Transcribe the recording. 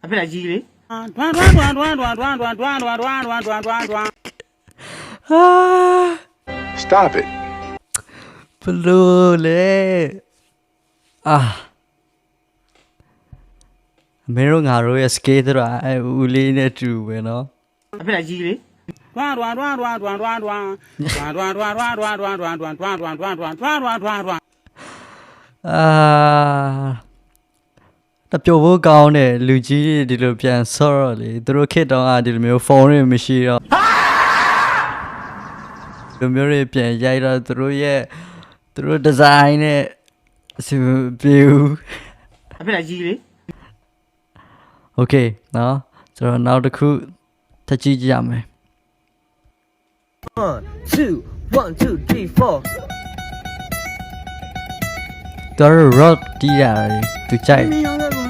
အဖေကကြီးလေ Stop it. ဘလို့လေအမေတို့ငါတို့ရဲ့ scale ဆိုတာဦးလေးနဲ့တူပဲเนาะ အဖေကကြီးလေ တပြိုဖို့ကောင်းတယ်လူကြီးတွေဒီလိုပြန်ဆော့တော့လေသူတို့ခက်တော့ဒီလိုမျိုးဖုန်းတွေမရှိတော့လူမျိုးတွေပြန်ရိုက်တော့သူတို့ဒီဇိုင်းနဲ့အဆင်ပြေဘူး အဖေကကြီးလေ โอเคเนาะဆိုတော့နောက်တစ်ခုထပ်ကြည့်ကြရမယ် 1 2 1 2 3 4သူတို့ rock တီးတာလေသူကြိုက် 你要的路